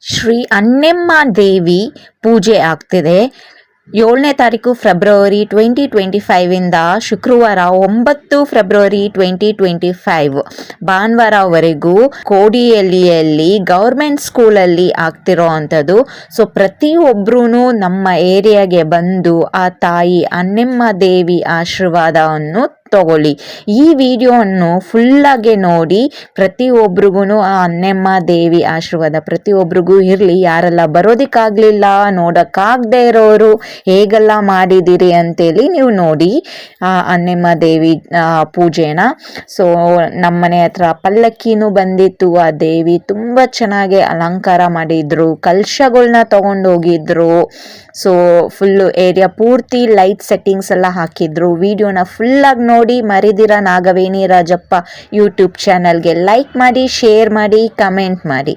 ಶ್ರೀ ಅನ್ನೆಮ್ಮ ದೇವಿ ಪೂಜೆ ಆಗ್ತಿದೆ. 7ನೇ ತಾರೀಕು ಫೆಬ್ರವರಿ 2025 ಶುಕ್ರವಾರ 9 ಫೆಬ್ರವರಿ 2025 ಭಾನುವಾರವರೆಗೂ ಕೋಡಿಹಳ್ಳಿಯಲ್ಲಿ ಗೌರ್ಮೆಂಟ್ ಸ್ಕೂಲಲ್ಲಿ ಆಗ್ತಿರೋ ಅಂಥದ್ದು. ಸೊ ಪ್ರತಿಯೊಬ್ಬರೂ ನಮ್ಮ ಏರಿಯಾಗೆ ಬಂದು ಆ ತಾಯಿ ಅನ್ನೆಮ್ಮ ದೇವಿ ಆಶೀರ್ವಾದವನ್ನು ತಗೊಳ್ಳಿ. ಈ ವಿಡಿಯೋವನ್ನು ಫುಲ್ಲಾಗೆ ನೋಡಿ ಪ್ರತಿಯೊಬ್ರಿಗೂ ಆ ಅನ್ನೆಮ್ಮ ದೇವಿ ಆಶೀರ್ವಾದ ಪ್ರತಿಯೊಬ್ರಿಗೂ ಇರಲಿ. ಯಾರೆಲ್ಲ ಬರೋದಕ್ಕಾಗಲಿಲ್ಲ, ನೋಡೋಕ್ಕಾಗದೇ ಇರೋರು ಹೇಗೆಲ್ಲ ಮಾಡಿದ್ದೀರಿ ಅಂತೇಳಿ ನೀವು ನೋಡಿ ಆ ಅನ್ನೆಮ್ಮ ದೇವಿ ಪೂಜೆನ. ಸೊ ನಮ್ಮನೆ ಹತ್ರ ಪಲ್ಲಕ್ಕಿನೂ ಬಂದಿತ್ತು. ಆ ದೇವಿ ತುಂಬ ಚೆನ್ನಾಗಿ ಅಲಂಕಾರ ಮಾಡಿದ್ರು, ಕಲಶಗಳನ್ನ ತಗೊಂಡೋಗಿದ್ರು. ಸೊ ಫುಲ್ಲು ಏರಿಯಾ ಪೂರ್ತಿ ಲೈಟ್ ಸೆಟ್ಟಿಂಗ್ಸ್ ಎಲ್ಲ ಹಾಕಿದ್ರು. ವಿಡಿಯೋನ ಫುಲ್ಲಾಗಿ ನೋಡಿ ಮರಿದಿರ ನಾಗವೇಣಿ ರಾಜಪ್ಪ ಯೂಟ್ಯೂಬ್ ಚಾನಲ್ಗೆ ಲೈಕ್ ಮಾಡಿ, ಶೇರ್ ಮಾಡಿ, ಕಮೆಂಟ್ ಮಾಡಿ.